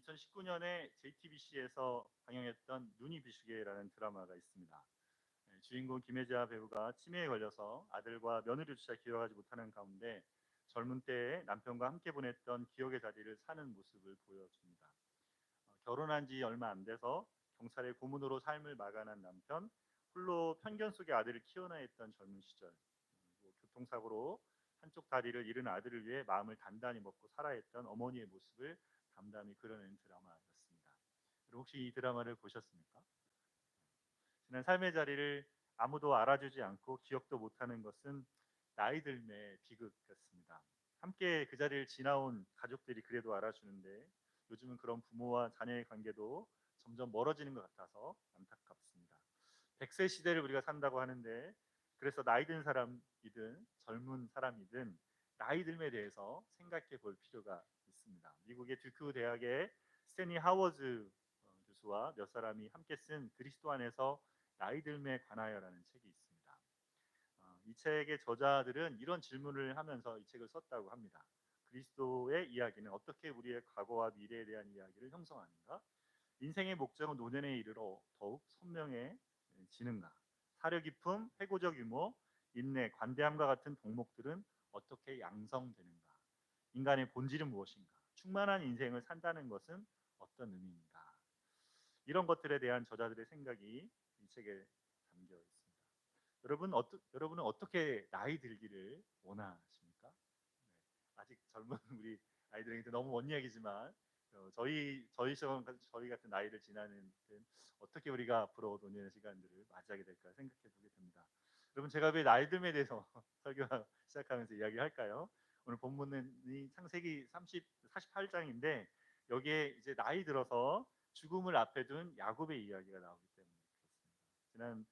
2019년에 JTBC에서 방영했던 눈이 부시게라는 드라마가 있습니다. 주인공 김혜자 배우가 치매에 걸려서 아들과 며느리조차 기억하지 못하는 가운데 젊은 때에 남편과 함께 보냈던 기억의 자리를 사는 모습을 보여줍니다. 결혼한 지 얼마 안 돼서 경찰의 고문으로 삶을 마감한 남편, 홀로 편견 속의 아들을 키워나야 했던 젊은 시절, 그리고 교통사고로 한쪽 다리를 잃은 아들을 위해 마음을 단단히 먹고 살아야 했던 어머니의 모습을 담담히 그려낸 드라마였습니다. 여러분 혹시 이 드라마를 보셨습니까? 지난 삶의 자리를 아무도 알아주지 않고 기억도 못하는 것은 나이 들매 비극 같습니다. 함께 그 자리를 지나온 가족들이 그래도 알아주는데 요즘은 그런 부모와 자녀의 관계도 점점 멀어지는 것 같아서 안타깝습니다. 100세 시대를 우리가 산다고 하는데 그래서 나이 든 사람이든 젊은 사람이든 나이 듦에 대해서 생각해 볼 필요가 있습니다. 미국의 듀크 대학의 스탠리 하워즈 교수와 몇 사람이 함께 쓴 그리스도 안에서 나이 듦에 관하여라는 책이 있습니다. 이 책의 저자들은 이런 질문을 하면서 이 책을 썼다고 합니다. 그리스도의 이야기는 어떻게 우리의 과거와 미래에 대한 이야기를 형성하는가? 인생의 목적은 노년에 이르러 더욱 선명해지는가? 사려 깊음, 회고적 유머, 인내, 관대함과 같은 덕목들은 어떻게 양성되는가? 인간의 본질은 무엇인가? 충만한 인생을 산다는 것은 어떤 의미인가? 이런 것들에 대한 저자들의 생각이 이 책에 담겨 있습니다. 여러분은 어떻게 나이 들기를 원하십니까? 네, 아직 젊은 우리 아이들에게 너무 먼 이야기지만 저희 같은 나이를 지나는 어떻게 우리가 앞으로 노년의 시간들을 맞이하게 될까 생각해 보게 됩니다. 여러분 제가 왜 나이 듦에 대해서 설교 시작하면서 이야기할까요? 오늘 본문이 창세기 48장인데 여기에 이제 나이 들어서 죽음을 앞에 둔 야곱의 이야기가 나오기 때문에 그렇습니다. 지난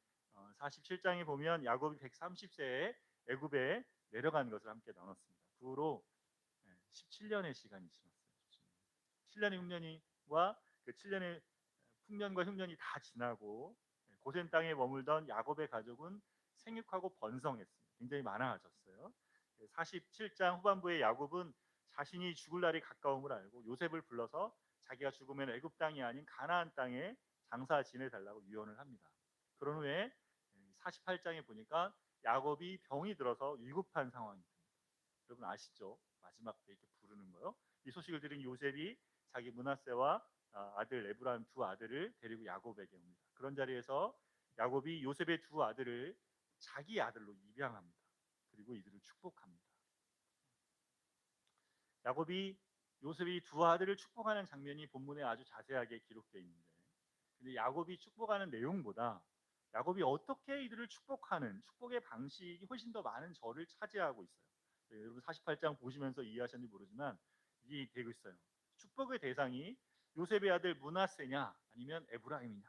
47장에 보면 야곱이 130세에 애굽에 내려간 것을 함께 나눴습니다. 그 후로 17년의 시간이 지났어요. 7년의 흉년이와 그 7년의 풍년과 흉년이 다 지나고 고센 땅에 머물던 야곱의 가족은 생육하고 번성했습니다. 굉장히 많아졌어요. 47장 후반부에 야곱은 자신이 죽을 날이 가까움을 알고 요셉을 불러서 자기가 죽으면 애굽 땅이 아닌 가나안 땅에 장사 지내달라고 유언을 합니다. 그런 후에 48장에 보니까 야곱이 병이 들어서 위급한 상황이 됩니다. 여러분 아시죠? 마지막 때 이렇게 부르는 거요. 이 소식을 들은 요셉이 자기 므낫세와 아들 에브라임 두 아들을 데리고 야곱에게 옵니다. 그런 자리에서 야곱이 요셉의 두 아들을 자기 아들로 입양합니다. 그리고 이들을 축복합니다. 야곱이 요셉이 두 아들을 축복하는 장면이 본문에 아주 자세하게 기록되어 있는데 근데 야곱이 축복하는 내용보다 야곱이 어떻게 이들을 축복하는 축복의 방식이 훨씬 더 많은 저를 차지하고 있어요. 여러분 48장 보시면서 이해하셨는지 모르지만 이게 되고 있어요. 축복의 대상이 요셉의 아들 므낫세냐 아니면 에브라임이냐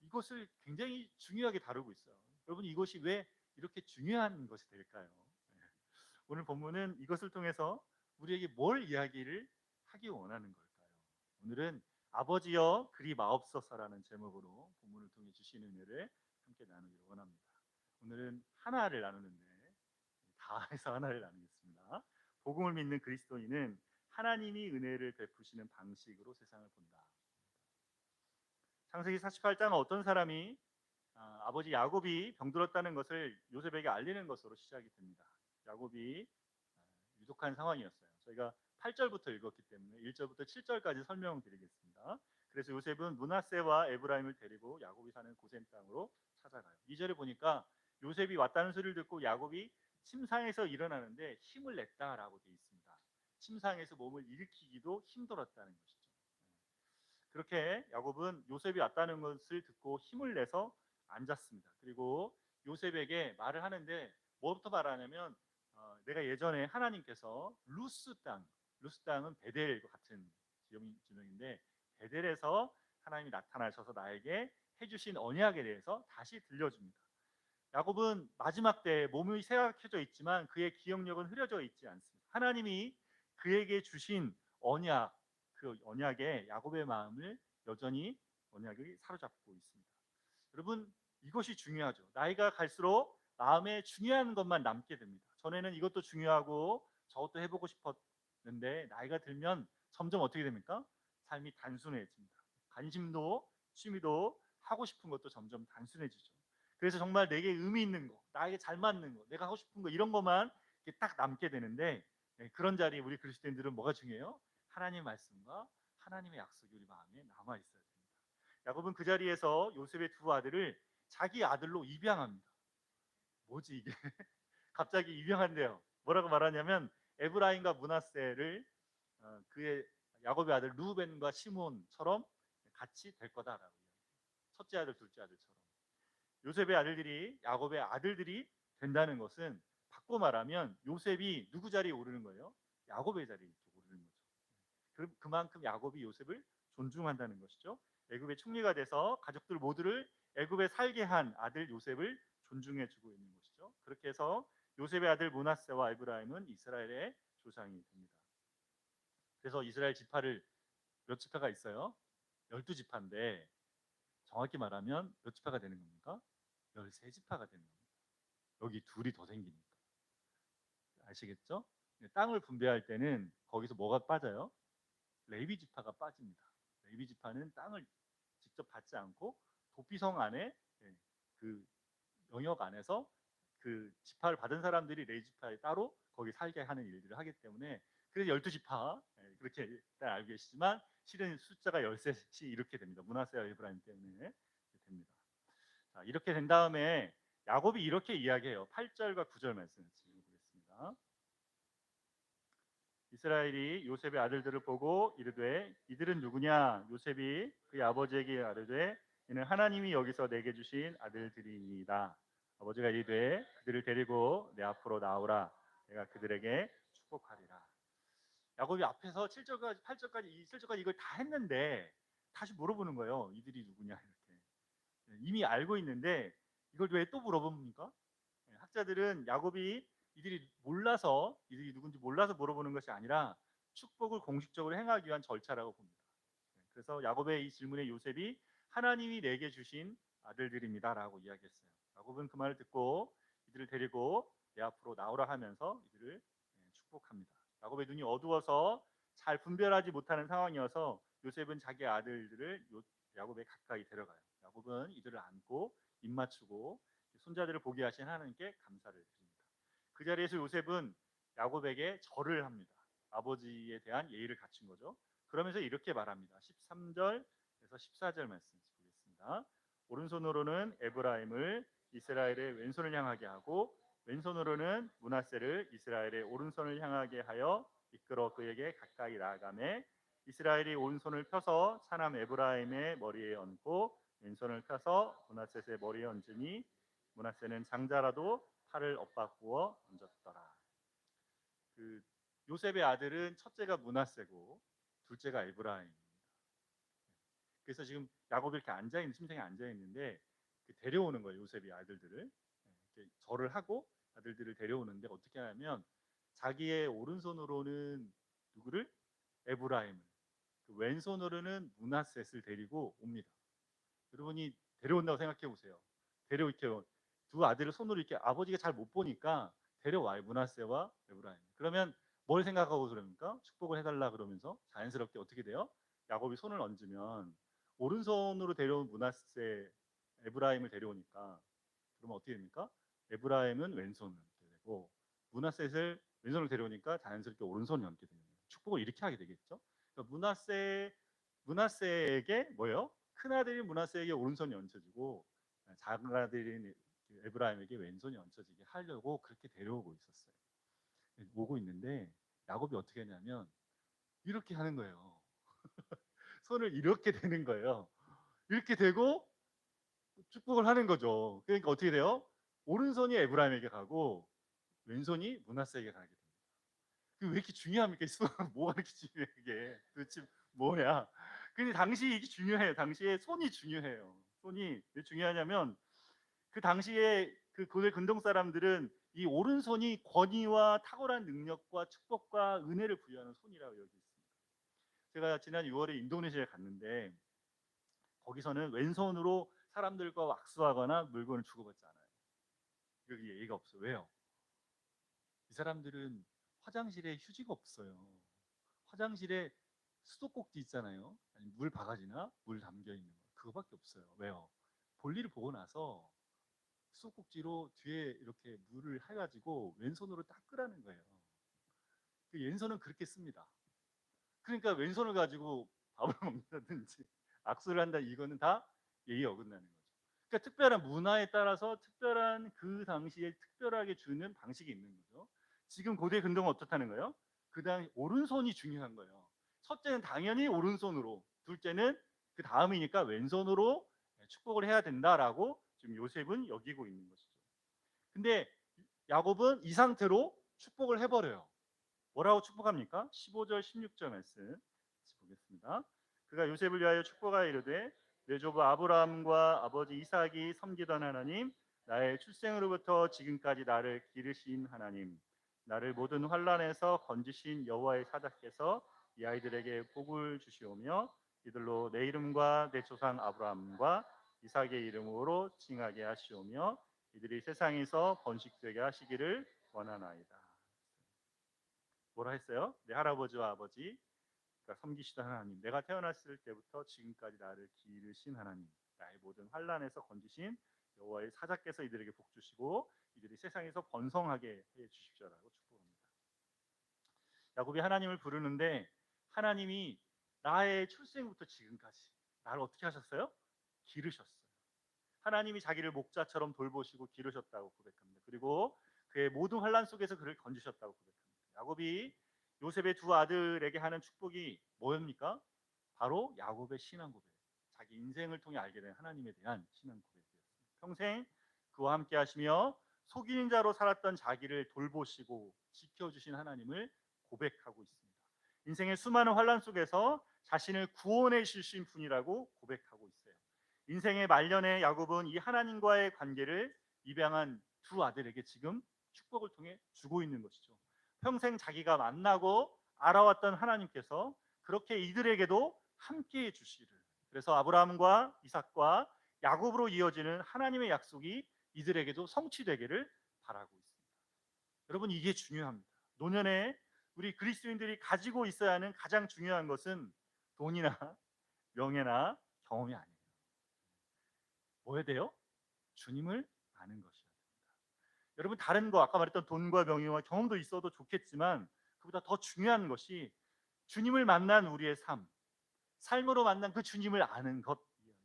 이것을 굉장히 중요하게 다루고 있어요. 여러분 이것이 왜 이렇게 중요한 것이 될까요? 오늘 본문은 이것을 통해서 우리에게 뭘 이야기를 하기 원하는 걸까요? 오늘은 아버지여 그리 마옵소서라는 제목으로 본문을 통해 주신 은혜를 함께 나누기를 원합니다. 오늘은 하나를 나누는데 다 해서 하나를 나누겠습니다. 복음을 믿는 그리스도인은 하나님이 은혜를 베푸시는 방식으로 세상을 본다. 창세기 48장은 어떤 사람이 아버지 야곱이 병들었다는 것을 요셉에게 알리는 것으로 시작이 됩니다. 야곱이 유독한 상황이었어요. 저희가 8절부터 읽었기 때문에 1절부터 7절까지 설명드리겠습니다. 그래서 요셉은 므낫세와 에브라임을 데리고 야곱이 사는 고센 땅으로 찾아가요. 2절에 보니까 요셉이 왔다는 소리를 듣고 야곱이 침상에서 일어나는데 힘을 냈다라고 되어 있습니다. 침상에서 몸을 일으키기도 힘들었다는 것이죠. 그렇게 야곱은 요셉이 왔다는 것을 듣고 힘을 내서 앉았습니다. 그리고 요셉에게 말을 하는데 뭐부터 말하냐면 내가 예전에 하나님께서 루스 땅은 베델과 같은 지명인데 베델에서 하나님이 나타나셔서 나에게 해주신 언약에 대해서 다시 들려줍니다. 야곱은 마지막 때 몸이 쇠약해져 있지만 그의 기억력은 흐려져 있지 않습니다. 하나님이 그에게 주신 언약, 그 언약에 야곱의 마음을 여전히 언약이 사로잡고 있습니다. 여러분 이것이 중요하죠. 나이가 갈수록 마음에 중요한 것만 남게 됩니다. 전에는 이것도 중요하고 저것도 해보고 싶었는데 나이가 들면 점점 어떻게 됩니까? 삶이 단순해집니다. 관심도 취미도 하고 싶은 것도 점점 단순해지죠. 그래서 정말 내게 의미 있는 거, 나에게 잘 맞는 거, 내가 하고 싶은 거 이런 것만 이렇게 딱 남게 되는데 그런 자리에 우리 그리스도인들은 뭐가 중요해요? 하나님의 말씀과 하나님의 약속이 우리 마음에 남아 있어야 됩니다. 야곱은 그 자리에서 요셉의 두 아들을 자기 아들로 입양합니다. 뭐지 이게? 갑자기 입양한대요. 뭐라고 말하냐면 에브라임과 므낫세를 그의 야곱의 아들 루벤과 시몬처럼 같이 될 거다라고. 첫째 아들, 둘째 아들처럼. 요셉의 아들들이 야곱의 아들들이 된다는 것은 바꿔 말하면 요셉이 누구 자리에 오르는 거예요? 야곱의 자리에 오르는 거죠. 그만큼 야곱이 요셉을 존중한다는 것이죠. 애굽의 총리가 돼서 가족들 모두를 애굽에 살게 한 아들 요셉을 존중해주고 있는 것이죠. 그렇게 해서 요셉의 아들 므낫세와 에브라임은 이스라엘의 조상이 됩니다. 그래서 이스라엘 지파를 몇 지파가 있어요? 12지파인데 정확히 말하면 몇 지파가 되는 겁니까? 13지파가 되는 겁니다. 여기 둘이 더 생기니까. 아시겠죠? 땅을 분배할 때는 거기서 뭐가 빠져요? 레위 지파가 빠집니다. 레위 지파는 땅을 직접 받지 않고 도피성 안에 그 영역 안에서 그 지파를 받은 사람들이 레위 지파에 따로 거기 살게 하는 일들을 하기 때문에 그래서 12지파 그렇게 일단 알고 계시지만 실은 숫자가 13이 이렇게 됩니다. 므낫세와 에브라임 때문에 됩니다. 자, 이렇게 된 다음에 야곱이 이렇게 이야기해요. 8절과 9절 말씀 읽어보겠습니다. 이스라엘이 요셉의 아들들을 보고 이르되 이들은 누구냐? 요셉이 그의 아버지에게 아뢰되 이는 하나님이 여기서 내게 주신 아들들이니이다. 아버지가 이르되 그들을 데리고 내 앞으로 나오라. 내가 그들에게 축복하리라. 야곱이 앞에서 7절까지 8절까지 7절까지 이걸 다 했는데 다시 물어보는 거예요. 이들이 누구냐 이렇게. 이미 알고 있는데 이걸 왜 또 물어봅니까? 학자들은 야곱이 이들이 누군지 몰라서 물어보는 것이 아니라 축복을 공식적으로 행하기 위한 절차라고 봅니다. 그래서 야곱의 이 질문에 요셉이 하나님이 내게 주신 아들들입니다라고 이야기했어요. 야곱은 그 말을 듣고 이들을 데리고 내 앞으로 나오라 하면서 이들을 축복합니다. 야곱의 눈이 어두워서 잘 분별하지 못하는 상황이어서 요셉은 자기 아들들을 야곱에 가까이 데려가요. 야곱은 이들을 안고 입 맞추고 손자들을 보게 하신 하나님께 감사를 드립니다. 그 자리에서 요셉은 야곱에게 절을 합니다. 아버지에 대한 예의를 갖춘 거죠. 그러면서 이렇게 말합니다. 13절에서 14절 말씀 보겠습니다. 오른손으로는 에브라임을 이스라엘의 왼손을 향하게 하고 왼손으로는 므낫세를 이스라엘의 오른손을 향하게 하여 이끌어 그에게 가까이 나아가매 이스라엘이 오른손을 펴서 차남 에브라임의 머리에 얹고 왼손을 펴서 므낫셋의 머리에 얹으니 므낫세는 장자라도 팔을 엇바꾸어 얹었더라. 그 요셉의 아들은 첫째가 므낫세고 둘째가 에브라임입니다. 그래서 지금 야곱이 이렇게 앉아 있는 침상에 앉아 있는데 데려오는 거예요. 요셉이 아들들을 이렇게 절을 하고 아들들을 데려오는데 어떻게 하냐면 자기의 오른손으로는 누구를 에브라임을 그 왼손으로는 므낫셋을 데리고 옵니다. 여러분이 데려온다고 생각해 보세요. 이렇게 두 아들을 손으로 이렇게 아버지가 잘 못 보니까 데려와요. 므낫세와 에브라임. 그러면 뭘 생각하고 그럽니까? 축복을 해달라 그러면서 자연스럽게 어떻게 돼요? 야곱이 손을 얹으면 오른손으로 데려온 므낫세 에브라임을 데려오니까 그러면 어떻게 됩니까? 에브라임은 왼손을 얹게 되고 므낫셋을 왼손으로 데려오니까 자연스럽게 오른손을 얹게 되는 거예요. 축복을 이렇게 하게 되겠죠. 그러니까 므낫세에게 뭐예요? 큰 아들인 므낫세에게 오른손이 얹혀지고 작은 아들인 에브라임에게 왼손이 얹혀지게 하려고 그렇게 데려오고 있었어요. 오고 있는데 야곱이 어떻게 했냐면 이렇게 하는 거예요. 손을 이렇게 대는 거예요. 이렇게 대고 축복을 하는 거죠. 그러니까 어떻게 돼요? 오른손이 에브라임에게 가고 왼손이 므낫세에게 가게 됩니다. 그게 왜 이렇게 중요합니까? 뭐가 이렇게 중요해 이게 도대체 뭐야? 근데 당시 이게 중요해요. 당시에 손이 중요해요. 손이 왜 중요하냐면 그 당시에 그 고대 근동 사람들은 이 오른손이 권위와 탁월한 능력과 축복과 은혜를 부여하는 손이라고 여기 있습니다. 제가 지난 6월에 인도네시아에 갔는데 거기서는 왼손으로 사람들과 왁수하거나 물건을 주고받지 않아요. 여기 예의가 없어요. 왜요? 이 사람들은 화장실에 휴지가 없어요. 화장실에 수도꼭지 있잖아요. 아니 물 바가지나 물 담겨 있는 거 그거밖에 없어요. 왜요? 볼일을 보고 나서 수도꼭지로 뒤에 이렇게 물을 해가지고 왼손으로 닦으라는 거예요. 그 왼손은 그렇게 씁니다. 그러니까 왼손을 가지고 밥을 먹는다든지 악수를 한다 이거는 다 예의 어긋나는 거죠. 그러니까 특별한 문화에 따라서 특별한 그 당시에 특별하게 주는 방식이 있는 거죠. 지금 고대 근동은 어떻다는 거예요? 그 당 오른손이 중요한 거예요. 첫째는 당연히 오른손으로, 둘째는 그 다음이니까 왼손으로 축복을 해야 된다라고 지금 요셉은 여기고 있는 것이죠. 근데 야곱은 이 상태로 축복을 해버려요. 뭐라고 축복합니까? 15절 16절 말씀 같이 보겠습니다. 그가 요셉을 위하여 축복하여 이르되 내 조부 아브라함과 아버지 이삭이 섬기던 하나님, 나의 출생으로부터 지금까지 나를 기르신 하나님, 나를 모든 환난에서 건지신 여호와의 사자께서 이 아이들에게 복을 주시오며 이들로 내 이름과 내 조상 아브라함과 이삭의 이름으로 칭하게 하시오며 이들이 세상에서 번식되게 하시기를 원하나이다. 뭐라 했어요? 내 할아버지와 아버지, 그러니까 섬기시던 하나님, 내가 태어났을 때부터 지금까지 나를 기르신 하나님, 나의 모든 환난에서 건지신 여호와의 사자께서 이들에게 복 주시고 이들이 세상에서 번성하게 해 주십시오라고 축복합니다. 야곱이 하나님을 부르는데 하나님이 나의 출생부터 지금까지 나를 어떻게 하셨어요? 기르셨어요. 하나님이 자기를 목자처럼 돌보시고 기르셨다고 고백합니다. 그리고 그의 모든 환난 속에서 그를 건지셨다고 고백합니다. 야곱이 요셉의 두 아들에게 하는 축복이 뭐입니까? 바로 야곱의 신앙 고백. 자기 인생을 통해 알게 된 하나님에 대한 신앙 고백이었습니다. 평생 그와 함께 하시며 속이는 자로 살았던 자기를 돌보시고 지켜주신 하나님을 고백하고 있습니다. 인생의 수많은 환난 속에서 자신을 구원해 주신 분이라고 고백하고 있어요. 인생의 말년에 야곱은 이 하나님과의 관계를 입양한 두 아들에게 지금 축복을 통해 주고 있는 것이죠. 평생 자기가 만나고 알아왔던 하나님께서 그렇게 이들에게도 함께해 주시를, 그래서 아브라함과 이삭과 야곱으로 이어지는 하나님의 약속이 이들에게도 성취되기를 바라고 있습니다. 여러분, 이게 중요합니다. 노년에 우리 그리스도인들이 가지고 있어야 하는 가장 중요한 것은 돈이나 명예나 경험이 아니에요. 뭐야 돼요? 주님을 아는 것이어야 됩니다. 여러분, 다른 거 아까 말했던 돈과 명예와 경험도 있어도 좋겠지만 그보다 더 중요한 것이 주님을 만난 우리의 삶으로 만난 그 주님을 아는 것이어야 됩니다.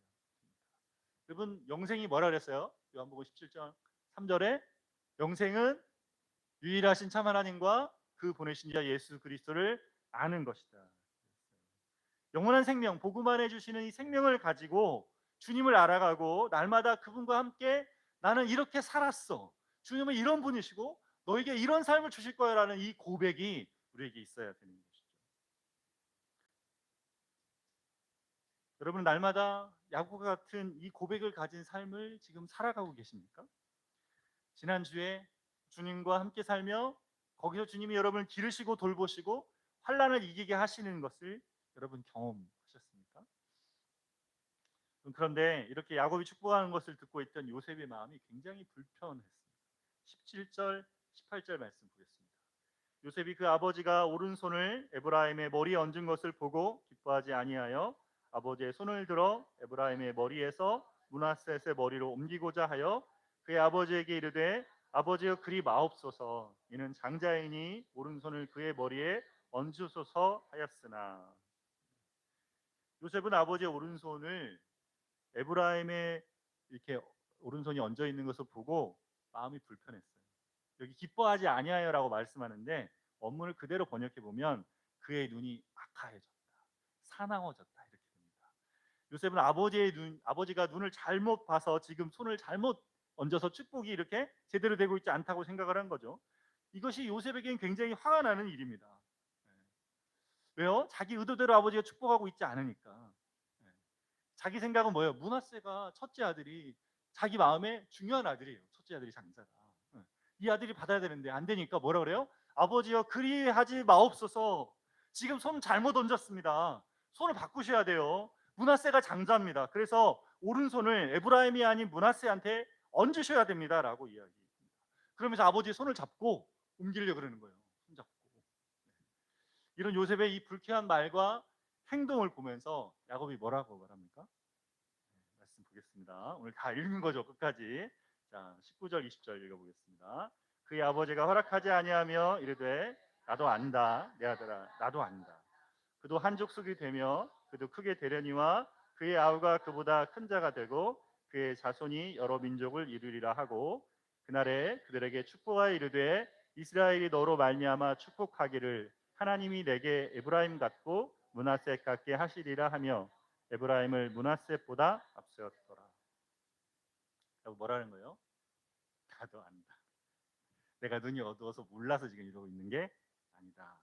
여러분, 영생이 뭐라 그랬어요? 요한복음 17장 3절에 영생은 유일하신 참 하나님과 그 보내신 자 예수 그리스도를 아는 것이다. 영원한 생명, 복음 안에 주시는 이 생명을 가지고 주님을 알아가고 날마다 그분과 함께 나는 이렇게 살았어, 주님은 이런 분이시고 너에게 이런 삶을 주실 거야라는 이 고백이 우리에게 있어야 되는 것이죠. 여러분, 날마다 야곱과 같은 이 고백을 가진 삶을 지금 살아가고 계십니까? 지난주에 주님과 함께 살며 거기서 주님이 여러분을 기르시고 돌보시고 환난을 이기게 하시는 것을 여러분 경험하셨습니까? 그런데 이렇게 야곱이 축복하는 것을 듣고 있던 요셉의 마음이 굉장히 불편했습니다. 17절 18절 말씀 보겠습니다. 요셉이 그 아버지가 오른손을 에브라임의 머리에 얹은 것을 보고 기뻐하지 아니하여 아버지의 손을 들어 에브라임의 머리에서 므낫셋의 머리로 옮기고자 하여 그의 아버지에게 이르되 아버지여 그리 마옵소서, 이는 장자이니 오른손을 그의 머리에 얹으소서 하였으나. 요셉은 아버지의 오른손을 에브라임의 이렇게 오른손이 얹어 있는 것을 보고 마음이 불편했어요. 여기 기뻐하지 아니하여라고 말씀하는데 원문을 그대로 번역해 보면 그의 눈이 악하해졌다, 사나워졌다 이렇게 됩니다. 요셉은 아버지가 눈을 잘못 봐서 지금 손을 잘못 얹어서 축복이 이렇게 제대로 되고 있지 않다고 생각을 한 거죠. 이것이 요셉에게는 굉장히 화가 나는 일입니다. 네. 왜요? 자기 의도대로 아버지가 축복하고 있지 않으니까. 네. 자기 생각은 뭐예요? 므낫세가 첫째 아들이 자기 마음에 중요한 아들이에요. 첫째 아들이 장자가. 네. 이 아들이 받아야 되는데 안 되니까 뭐라 그래요? 아버지여 그리하지 마옵소서, 지금 손 잘못 얹었습니다, 손을 바꾸셔야 돼요. 므낫세가 장자입니다. 그래서 오른손을 에브라임이 아닌 므낫세한테 얹으셔야 됩니다 라고 이야기합니다. 그러면서 아버지의 손을 잡고 옮기려고 그러는 거예요. 손 잡고. 이런 요셉의 이 불쾌한 말과 행동을 보면서 야곱이 뭐라고 말합니까? 말씀 보겠습니다. 오늘 다 읽는 거죠, 끝까지. 자, 19절, 20절 읽어보겠습니다. 그의 아버지가 허락하지 아니하며 이르되 나도 안다, 내 아들아, 나도 안다. 그도 한 족속이 되며 그도 크게 되려니와 그의 아우가 그보다 큰 자가 되고 그의 자손이 여러 민족을 이루리라 하고 그날에 그들에게 축복하여 이르되 이스라엘이 너로 말미암아 축복하기를 하나님이 내게 에브라임 같고 므낫세 같게 하시리라 하며 에브라임을 므낫세보다 앞세웠더라. 라고 뭐라는 거예요? 나도 안다. 내가 눈이 어두워서 몰라서 지금 이러고 있는 게 아니다.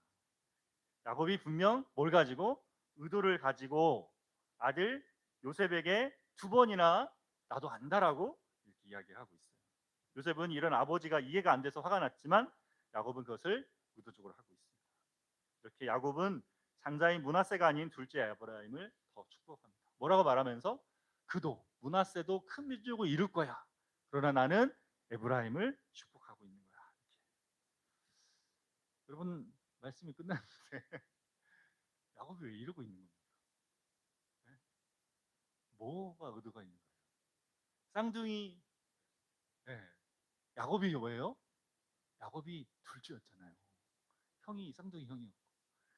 야곱이 분명 뭘 가지고? 의도를 가지고 아들 요셉에게 두 번이나 나도 안다라고 이렇게 이야기하고 있어요. 요셉은 이런 아버지가 이해가 안 돼서 화가 났지만 야곱은 그것을 의도적으로 하고 있습니다. 이렇게 야곱은 장자인 므낫세가 아닌 둘째 에브라임을 더 축복합니다. 뭐라고 말하면서 그도 므낫세도 큰 민족을 이룰 거야. 그러나 나는 에브라임을 축복하고 있는 거야. 이렇게. 여러분 말씀이 끝났는데 야곱이 왜 이러고 있는 겁니까? 네? 뭐가 의도가 있는 거예요? 쌍둥이 네. 야곱이 뭐예요? 야곱이 둘째였잖아요. 형이 쌍둥이 형이었고.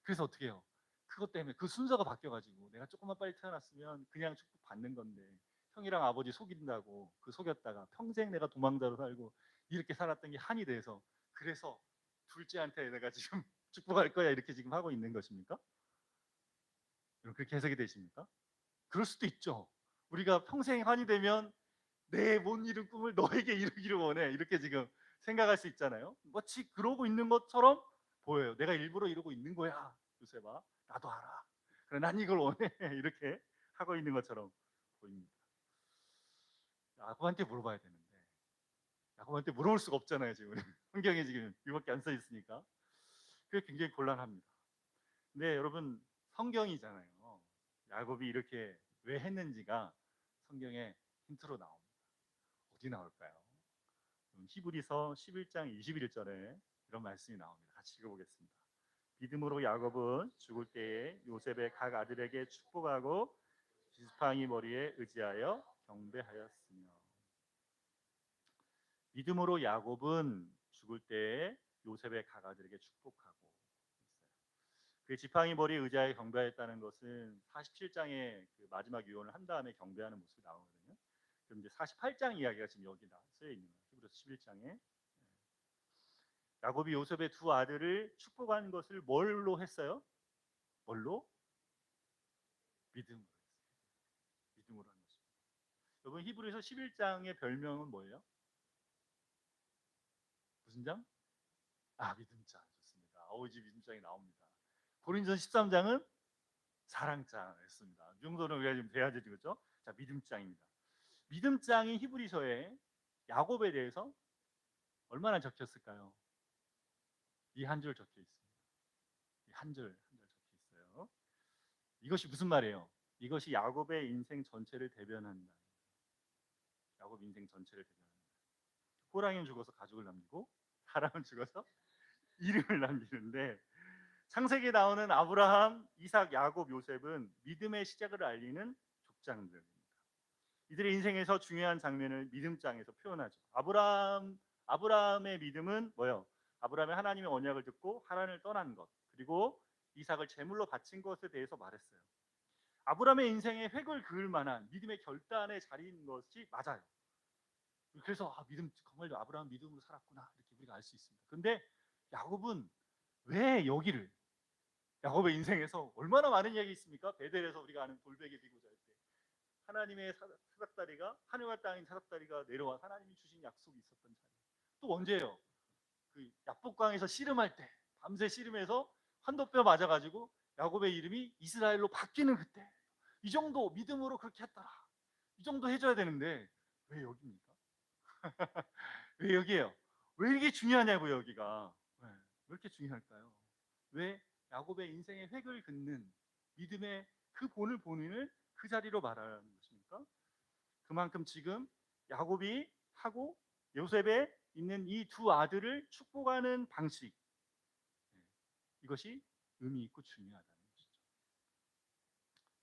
그래서 어떻게 해요? 그것 때문에 그 순서가 바뀌어가지고 내가 조금만 빨리 태어났으면 그냥 축복 받는 건데 형이랑 아버지 속인다고 그 속였다가 평생 내가 도망자로 살고 이렇게 살았던 게 한이 돼서 그래서 둘째한테 내가 지금 축복할 거야 이렇게 지금 하고 있는 것입니까? 여러분 그렇게 해석이 되십니까? 그럴 수도 있죠. 우리가 평생 한이 되면 내 못 이룬 꿈을 너에게 이루기를 원해 이렇게 지금 생각할 수 있잖아요. 마치 그러고 있는 것처럼 보여요. 내가 일부러 이러고 있는 거야 요셉아, 나도 알아. 그래 난 이걸 원해 이렇게 하고 있는 것처럼 보입니다. 야곱한테 물어봐야 되는데 야곱한테 물어볼 수가 없잖아요. 지금 성경에 지금 이밖에 안 써 있으니까 그게 굉장히 곤란합니다. 근데 여러분 성경이잖아요. 야곱이 이렇게 왜 했는지가 성경에 힌트로 나옵니다. 어디 나올까요? 히브리서 11장 21절에 이런 말씀이 나옵니다. 같이 읽어보겠습니다. 믿음으로 야곱은 죽을 때에 요셉의 각 아들에게 축복하고 지팡이 머리에 의지하여 경배하였으며. 믿음으로 야곱은 죽을 때에 요셉의 각 아들에게 축복하고 있어요. 그 지팡이 머리에 의지하여 경배했다는 것은 47장의 그 마지막 유언을 한 다음에 경배하는 모습이 나오거든요. 그럼 이제 48장 이야기가 지금 여기 쓰여 있는 거예요. 히브리서 11장에 야곱이 요셉의 두 아들을 축복한 것을 뭘로 했어요? 뭘로? 믿음으로 했어요. 믿음으로 한 것입니다. 여러분 히브리서 11장의 별명은 뭐예요? 무슨 장? 아 믿음장. 좋습니다. 어우지 믿음장이 나옵니다. 고린도전 13장은 사랑장이었습니다. 이 정도는 우리가 지금 돼야 되죠, 그렇죠? 자 믿음장입니다. 믿음장인 히브리서에 야곱에 대해서 얼마나 적혔을까요? 이 한 줄 적혀 있습니다. 이 한 줄 한 줄 적혀 있어요. 이것이 무슨 말이에요? 이것이 야곱의 인생 전체를 대변한다. 야곱 인생 전체를 대변한다. 호랑이는 죽어서 가족을 남기고 사람은 죽어서 이름을 남기는데 창세기에 나오는 아브라함, 이삭, 야곱, 요셉은 믿음의 시작을 알리는 족장들입니다. 이들의 인생에서 중요한 장면을 믿음장에서 표현하죠. 아브라함의 믿음은 뭐예요? 아브라함이 하나님의 언약을 듣고 하란을 떠난 것, 그리고 이삭을 제물로 바친 것에 대해서 말했어요. 아브라함의 인생에 획을 그을 만한 믿음의 결단의 자리인 것이 맞아요. 그래서 믿음 정말 아브라함 믿음으로 살았구나 이렇게 우리가 알 수 있습니다. 근데 야곱은 왜 여기를 야곱의 인생에서 얼마나 많은 이야기 있습니까? 베델에서 우리가 아는 돌베개 비고 잘 때 하나님의 사닥다리가 하늘과 땅인 사닥다리가 내려와 하나님이 주신 약속이 있었던 자리. 또 언제예요? 그 야복강에서 씨름할 때 밤새 씨름해서 환도뼈 맞아가지고 야곱의 이름이 이스라엘로 바뀌는 그때. 이 정도 믿음으로 그렇게 했더라. 이 정도 해줘야 되는데 왜 여기입니까? 왜 여기에요? 왜 이게 중요하냐고 여기가. 왜 이렇게 중요할까요? 왜 야곱의 인생의 획을 긋는 믿음의 그 본을 그 자리로 말하는 것입니까? 그만큼 지금 야곱이 하고 요셉에 있는 이 두 아들을 축복하는 방식, 이것이 의미 있고 중요하다는 것이죠.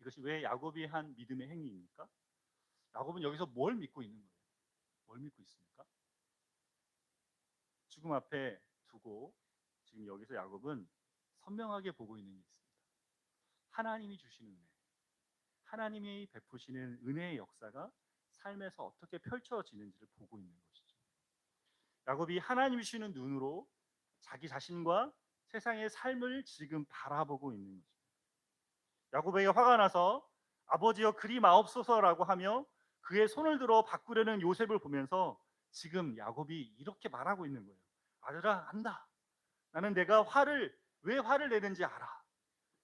이것이 왜 야곱이 한 믿음의 행위입니까? 야곱은 여기서 뭘 믿고 있는 거예요? 뭘 믿고 있습니까? 죽음 앞에 두고 지금 여기서 야곱은 선명하게 보고 있는 게 있습니다. 하나님이 주시는 은혜, 하나님이 베푸시는 은혜의 역사가 삶에서 어떻게 펼쳐지는지를 보고 있는 것이죠. 야곱이 하나님이 주시는 눈으로 자기 자신과 세상의 삶을 지금 바라보고 있는 거죠. 야곱에게 화가 나서 아버지여 그리 마옵소서라고 하며 그의 손을 들어 바꾸려는 요셉을 보면서 지금 야곱이 이렇게 말하고 있는 거예요. 아들아, 안다. 나는 내가 왜 화를 내는지 알아.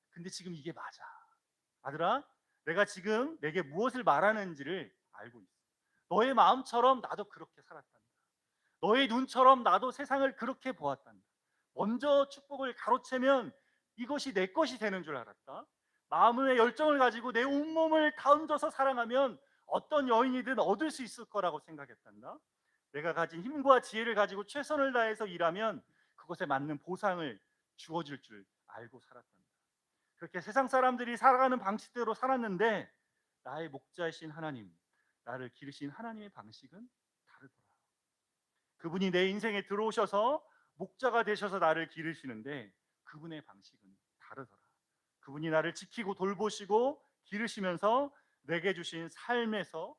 근데 지금 이게 맞아. 아들아, 내가 지금 내게 무엇을 말하는지를 알고 있어. 너의 마음처럼 나도 그렇게 살았단다. 너의 눈처럼 나도 세상을 그렇게 보았단다. 먼저 축복을 가로채면 이것이 내 것이 되는 줄 알았다. 마음의 열정을 가지고 내 온몸을 다 얹어서 사랑하면 어떤 여인이든 얻을 수 있을 거라고 생각했단다. 내가 가진 힘과 지혜를 가지고 최선을 다해서 일하면 그것에 맞는 보상을 주어질 줄 알고 살았단다. 그렇게 세상 사람들이 살아가는 방식대로 살았는데 나의 목자이신 하나님, 나를 기르신 하나님의 방식은 다르더라. 그분이 내 인생에 들어오셔서 목자가 되셔서 나를 기르시는데 그분의 방식은 다르더라. 그분이 나를 지키고 돌보시고 기르시면서 내게 주신 삶에서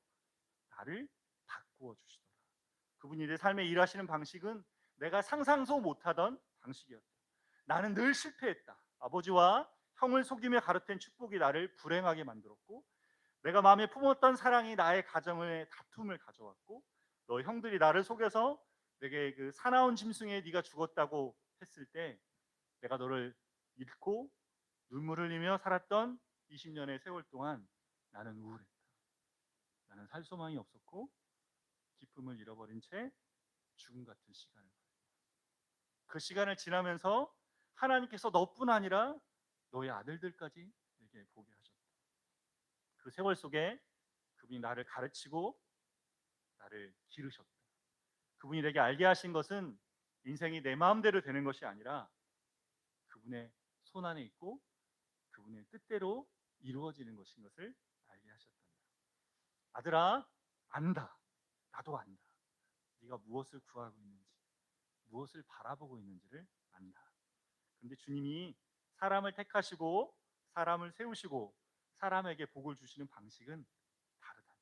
나를 바꾸어 주시더라. 그분이 내 삶에 일하시는 방식은 내가 상상도 못하던 방식이었다. 나는 늘 실패했다. 아버지와 형을 속이며 가르친 축복이 나를 불행하게 만들었고, 내가 마음에 품었던 사랑이 나의 가정에 다툼을 가져왔고, 너 형들이 나를 속여서 내게 그 사나운 짐승에 네가 죽었다고 했을 때 내가 너를 잃고 눈물 흘리며 살았던 20년의 세월 동안 나는 우울했다. 나는 살 소망이 없었고 기쁨을 잃어버린 채 죽음 같은 시간을 보냈다. 그 시간을 지나면서 하나님께서 너뿐 아니라 너의 아들들까지 내게 보게 하셨다. 그 세월 속에 그분이 나를 가르치고 나를 기르셨다. 그분이 내게 알게 하신 것은 인생이 내 마음대로 되는 것이 아니라 그분의 손 안에 있고 그분의 뜻대로 이루어지는 것인 것을 알게 하셨단다. 아들아, 안다. 나도 안다. 네가 무엇을 구하고 있는지, 무엇을 바라보고 있는지를 안다. 그런데 주님이 사람을 택하시고 사람을 세우시고 사람에게 복을 주시는 방식은 다르다.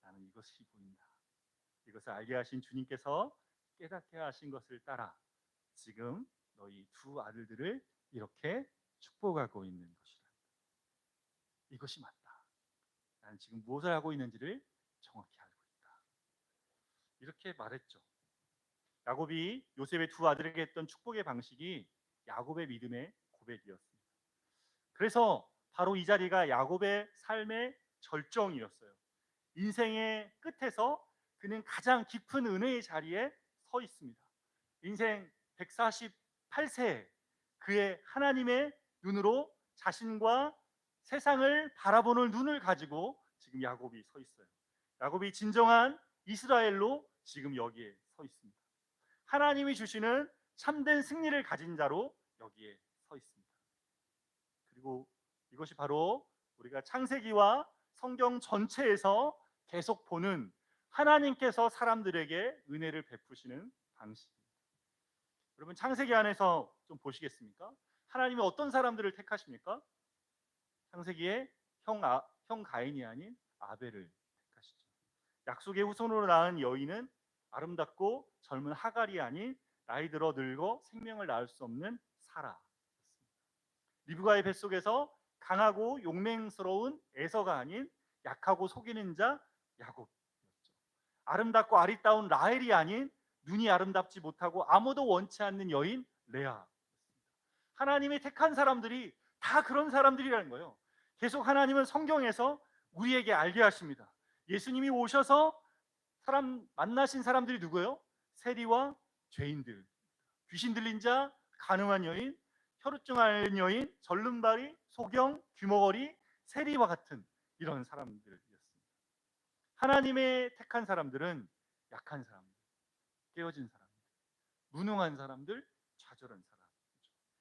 나는 이것이 보인다. 이것을 알게 하신 주님께서 깨닫게 하신 것을 따라 지금 너희 두 아들들을 이렇게 축복하고 있는 것이다. 이것이 맞다. 나는 지금 무엇을 하고 있는지를 정확히 알고 있다. 이렇게 말했죠. 야곱이 요셉의 두 아들에게 했던 축복의 방식이 야곱의 믿음의 고백이었습니다. 그래서 바로 이 자리가 야곱의 삶의 절정이었어요. 인생의 끝에서 그는 가장 깊은 은혜의 자리에 서 있습니다. 인생 148세 그의 하나님의 눈으로 자신과 세상을 바라보는 눈을 가지고 지금 야곱이 서 있어요. 야곱이 진정한 이스라엘로 지금 여기에 서 있습니다. 하나님이 주시는 참된 승리를 가진 자로 여기에 서 있습니다. 그리고 이것이 바로 우리가 창세기와 성경 전체에서 계속 보는 하나님께서 사람들에게 은혜를 베푸시는 방식입니다. 여러분 창세기 안에서 좀 보시겠습니까? 하나님이 어떤 사람들을 택하십니까? 창세기에 형 가인이 아닌 아벨을 택하시죠. 약속의 후손으로 낳은 여인은 아름답고 젊은 하갈이 아닌 나이 들어 늙어 생명을 낳을 수 없는 사라였습니다. 리브가의 뱃속에서 강하고 용맹스러운 에서가 아닌 약하고 속이는 자 야곱이었죠. 아름답고 아리따운 라헬이 아닌 눈이 아름답지 못하고 아무도 원치 않는 여인 레아. 하나님이 택한 사람들이 다 그런 사람들이라는 거예요. 계속 하나님은 성경에서 우리에게 알게 하십니다. 예수님이 오셔서 만나신 사람들이 누구예요? 세리와 죄인들, 귀신 들린 자, 가늠한 여인, 혈우증 앓는 여인, 절름발이, 소경, 귀머거리, 세리와 같은 이런 사람들이었습니다. 하나님의 택한 사람들은 약한 사람들, 깨어진 사람들, 무능한 사람들, 좌절한 사람.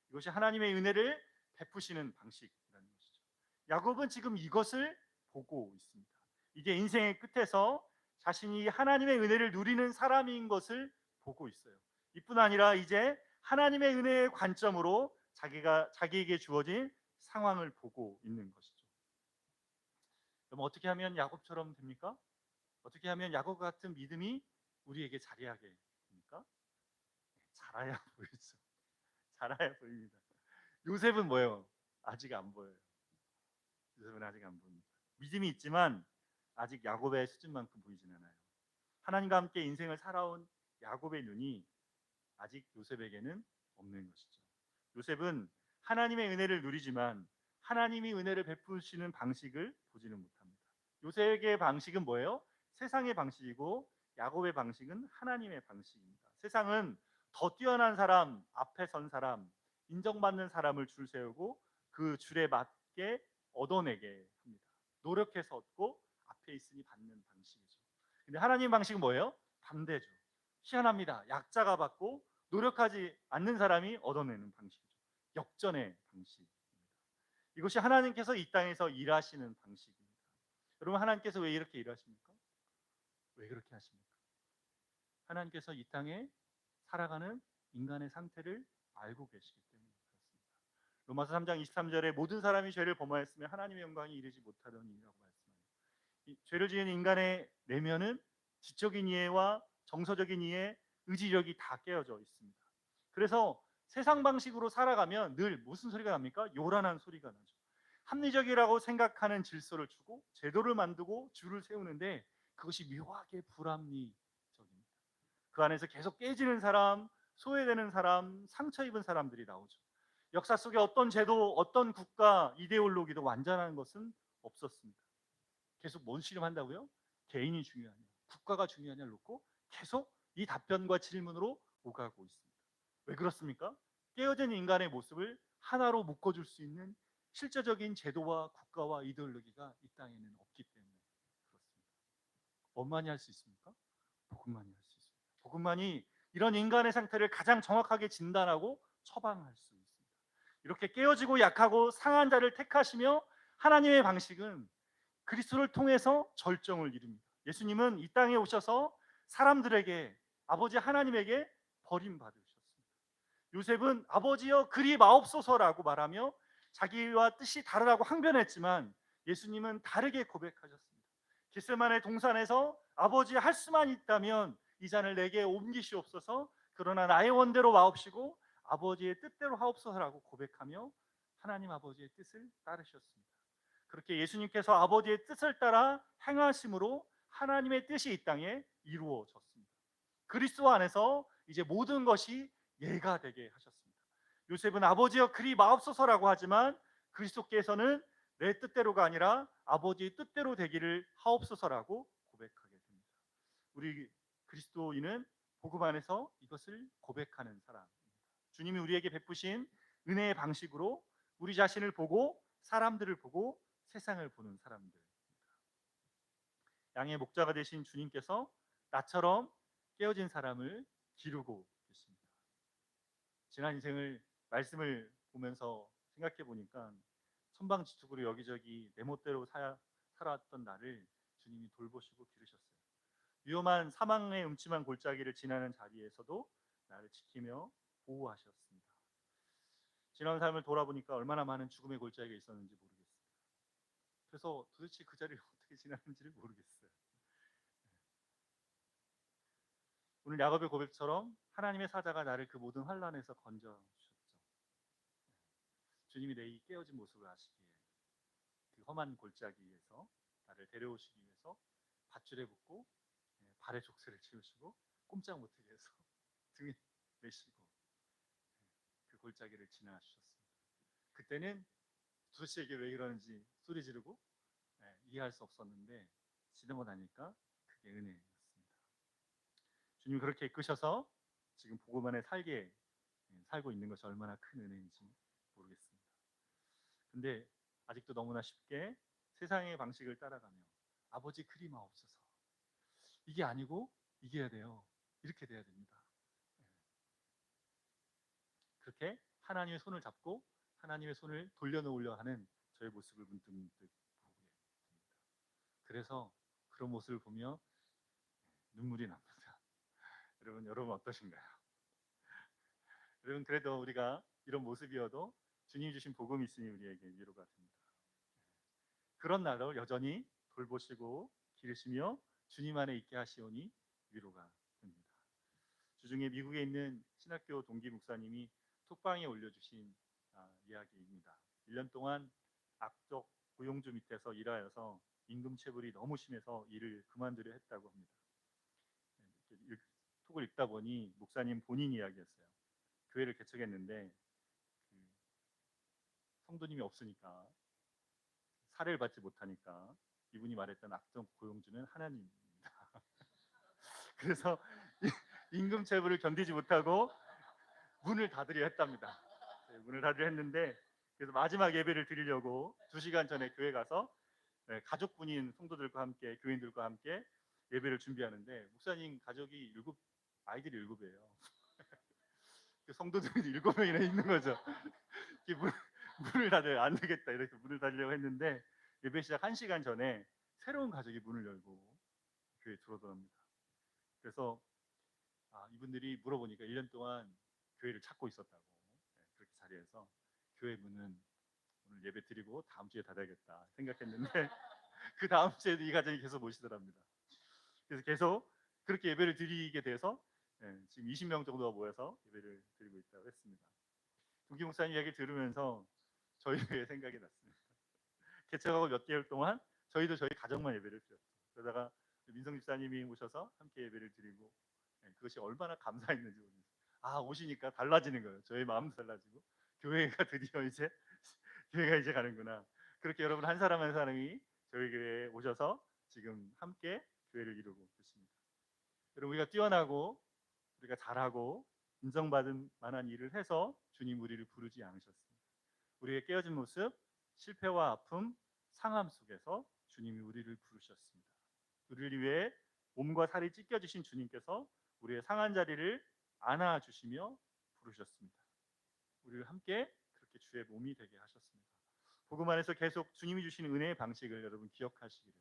이것이 하나님의 은혜를 베푸시는 방식이라는 것이죠. 야곱은 지금 이것을 보고 있습니다. 이게 인생의 끝에서 자신이 하나님의 은혜를 누리는 사람인 것을 보고 있어요. 이뿐 아니라 이제 하나님의 은혜의 관점으로 자기에게 주어진 상황을 보고 있는 것이죠. 그럼 어떻게 하면 야곱처럼 됩니까? 어떻게 하면 야곱 같은 믿음이 우리에게 자리하게 됩니까? 자라야 보이죠. 자라야 보입니다. 요셉은 뭐예요? 아직 안 보여요. 요셉은 아직 안 보입니다. 믿음이 있지만 아직 야곱의 수준만큼 보이진 않아요. 하나님과 함께 인생을 살아온 야곱의 눈이 아직 요셉에게는 없는 것이죠. 요셉은 하나님의 은혜를 누리지만 하나님이 은혜를 베푸시는 방식을 보지는 못합니다. 요셉의 방식은 뭐예요? 세상의 방식이고 야곱의 방식은 하나님의 방식입니다. 세상은 더 뛰어난 사람, 앞에 선 사람, 인정받는 사람을 줄 세우고 그 줄에 맞게 얻어내게 합니다. 노력해서 얻고 앞에 있으니 받는 방식이죠. 근데 하나님 방식은 뭐예요? 반대죠. 희한합니다. 약자가 받고 노력하지 않는 사람이 얻어내는 방식이죠. 역전의 방식입니다. 이것이 하나님께서 이 땅에서 일하시는 방식입니다. 여러분, 하나님께서 왜 이렇게 일하십니까? 왜 그렇게 하십니까? 하나님께서 이 땅에 살아가는 인간의 상태를 알고 계시기 때문에 그렇습니다. 로마서 3장 23절에 모든 사람이 죄를 범하였으며 하나님의 영광이 이르지 못하더니라고 말씀합니다. 이 죄를 지은 인간의 내면은 지적인 이해와 정서적인 이해, 의지력이 다 깨어져 있습니다. 그래서 세상 방식으로 살아가면 늘 무슨 소리가 납니까? 요란한 소리가 나죠. 합리적이라고 생각하는 질서를 주고 제도를 만들고 줄을 세우는데 그것이 묘하게 불합리적입니다. 그 안에서 계속 깨지는 사람, 소외되는 사람, 상처 입은 사람들이 나오죠. 역사 속에 어떤 제도, 어떤 국가 이데올로기도 완전한 것은 없었습니다. 계속 뭔 씨름한다고요? 개인이 중요하냐, 국가가 중요하냐를 놓고 계속 이 답변과 질문으로 오가고 있습니다. 왜 그렇습니까? 깨어진 인간의 모습을 하나로 묶어줄 수 있는 실제적인 제도와 국가와 이데올로기가 이 땅에는 없기 때문에 그렇습니다. 뭐만이 할 수 있습니까? 복음만이 할 수 있습니다. 복음만이 이런 인간의 상태를 가장 정확하게 진단하고 처방할 수 있습니다. 이렇게 깨어지고 약하고 상한 자를 택하시며 하나님의 방식은 그리스도를 통해서 절정을 이룹니다. 예수님은 이 땅에 오셔서 사람들에게 아버지 하나님에게 버림받으셨습니다. 요셉은 아버지여 그리 마옵소서라고 말하며 자기와 뜻이 다르다고 항변했지만 예수님은 다르게 고백하셨습니다. 겟세마네 동산에서 아버지 할 수만 있다면 이 잔을 내게 옮기시옵소서, 그러나 나의 원대로 마옵시고 아버지의 뜻대로 하옵소서라고 고백하며 하나님 아버지의 뜻을 따르셨습니다. 그렇게 예수님께서 아버지의 뜻을 따라 행하심으로 하나님의 뜻이 이 땅에 이루어졌습니다. 그리스도 안에서 이제 모든 것이 예가 되게 하셨습니다. 요셉은 아버지여 그리 마옵소서라고 하지만 그리스도께서는 내 뜻대로가 아니라 아버지의 뜻대로 되기를 하옵소서라고 고백하게 됩니다. 우리 그리스도인은 복음 안에서 이것을 고백하는 사람입니다. 주님이 우리에게 베푸신 은혜의 방식으로 우리 자신을 보고 사람들을 보고 세상을 보는 사람들입니다. 양의 목자가 되신 주님께서 나처럼 깨어진 사람을 기르고 계십니다. 지난 인생을 말씀을 보면서 생각해 보니까 천방지축으로 여기저기 내 멋대로 살았던 나를 주님이 돌보시고 기르셨어요. 위험한 사망의 음침한 골짜기를 지나는 자리에서도 나를 지키며 보호하셨습니다. 지난 삶을 돌아보니까 얼마나 많은 죽음의 골짜기가 있었는지 모르겠어요. 그래서 도대체 그 자리를 어떻게 지났는지를 모르겠어요. 오늘 야곱의 고백처럼 하나님의 사자가 나를 그 모든 환난에서 건져 주셨죠. 주님이 내 이 깨어진 모습을 아시기에 그 험한 골짜기에서 나를 데려오시기 위해서 밧줄에 붙고 발에 족쇄를 치우시고 꼼짝 못하게 해서 등에 메시고 그 골짜기를 지나주셨습니다. 그때는 도대체 이게 왜 이러는지 소리 지르고 이해할 수 없었는데 지나고 나니까 그게 은혜였습니다. 주님이 그렇게 이끄셔서 지금 복음 안에 살고 있는 것이 얼마나 큰 은혜인지 모르겠습니다. 근데 아직도 너무나 쉽게 세상의 방식을 따라가며 아버지 그리마옵소서, 이게 아니고 이게 해야 돼요, 이렇게 돼야 됩니다. 그렇게 하나님의 손을 잡고 하나님의 손을 돌려놓으려 하는 저의 모습을 문득문득 보게 됩니다. 그래서 그런 모습을 보며 눈물이 납니다. 여러분 어떠신가요? 여러분 그래도 우리가 이런 모습이어도 주님 주신 복음이 있으니 우리에게 위로가 됩니다. 그런 나를 여전히 돌보시고 기르시며 주님 안에 있게 하시오니 위로가 됩니다. 주중에 미국에 있는 신학교 동기 목사님이 톡방에 올려주신 이야기입니다. 1년 동안 악적 고용주 밑에서 일하여서 임금체불이 너무 심해서 일을 그만두려 했다고 합니다. 톡을 읽다 보니 목사님 본인 이야기였어요. 교회를 개척했는데 그 성도님이 없으니까 사례를 받지 못하니까 이분이 말했던 악적 고용주는 하나님입니다. 그래서 임금체불을 견디지 못하고 문을 닫으려 했답니다. 문을 닫으려 했는데 그래서 마지막 예배를 드리려고 2시간 전에 교회 가서 가족분인 성도들과 함께 교인들과 함께 예배를 준비하는데 목사님 가족이 아이들이 7이에요. 그 성도들이 7명이나 있는 거죠. 문을 닫아요. 안 되겠다 이렇게 문을 닫으려고 했는데 예배 시작 1시간 전에 새로운 가족이 문을 열고 교회에 들어오더랍니다. 그래서 이분들이 물어보니까 1년 동안 교회를 찾고 있었다고 그렇게 자리에서 교회 문은 오늘 예배 드리고 다음 주에 닫아야겠다 생각했는데 그 다음 주에도 이 가정이 계속 모시더랍니다. 그래서 계속 그렇게 예배를 드리게 돼서 지금 20명 정도가 모여서 예배를 드리고 있다고 했습니다. 동기 목사님 이야기 들으면서 저희 교회 생각이 났습니다. 개척하고 몇 개월 동안 저희도 저희 가정만 예배를 드렸죠. 그러다가 민성 집사님이 오셔서 함께 예배를 드리고 그것이 얼마나 감사했는지 모르겠어요. 오시니까 달라지는 거예요. 저희 마음도 달라지고 교회가 드디어 이제 교회가 이제 가는구나. 그렇게 여러분 한 사람 한 사람이 저희 교회에 오셔서 지금 함께 교회를 이루고 계십니다. 여러분 우리가 뛰어나고 우리가 잘하고 인정받은 만한 일을 해서 주님 우리를 부르지 않으셨습니다. 우리의 깨어진 모습, 실패와 아픔, 상함 속에서 주님이 우리를 부르셨습니다. 우리를 위해 몸과 살이 찢겨지신 주님께서 우리의 상한 자리를 안아주시며 부르셨습니다. 우리를 함께 그렇게 주의 몸이 되게 하셨습니다. 복음 안에서 계속 주님이 주시는 은혜의 방식을 여러분 기억하시기를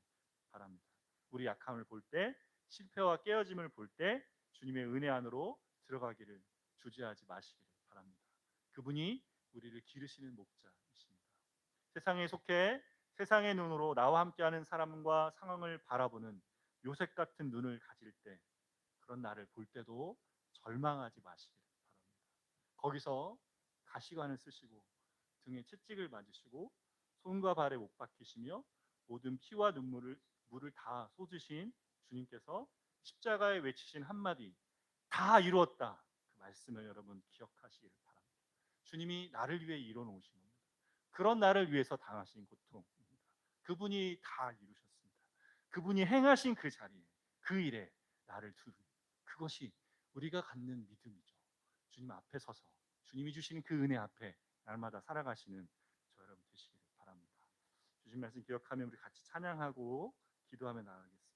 바랍니다. 우리 약함을 볼 때, 실패와 깨어짐을 볼 때 주님의 은혜 안으로 들어가기를 주저하지 마시기를 바랍니다. 그분이 우리를 기르시는 목자이십니다. 세상에 속해 세상의 눈으로 나와 함께하는 사람과 상황을 바라보는 요셉 같은 눈을 가질 때 그런 나를 볼 때도 절망하지 마시기를 바랍니다. 거기서 가시관을 쓰시고 등에 채찍을 맞으시고 손과 발에 못 박히시며 모든 피와 물을 다 쏟으신 주님께서 십자가에 외치신 한마디 다 이루었다 그 말씀을 여러분 기억하시기를 바랍니다. 주님이 나를 위해 이뤄 놓으신 겁니다. 그런 나를 위해서 당하신 고통입니다. 그분이 다 이루셨습니다. 그분이 행하신 그 자리에 그 일에 나를 두는 그것이 우리가 갖는 믿음이죠. 주님 앞에 서서 주님이 주시는 그 은혜 앞에 날마다 살아가시는 저 여러분 되시기를 바랍니다. 주신 말씀 기억하며 우리 같이 찬양하고 기도하며 나아가겠습니다.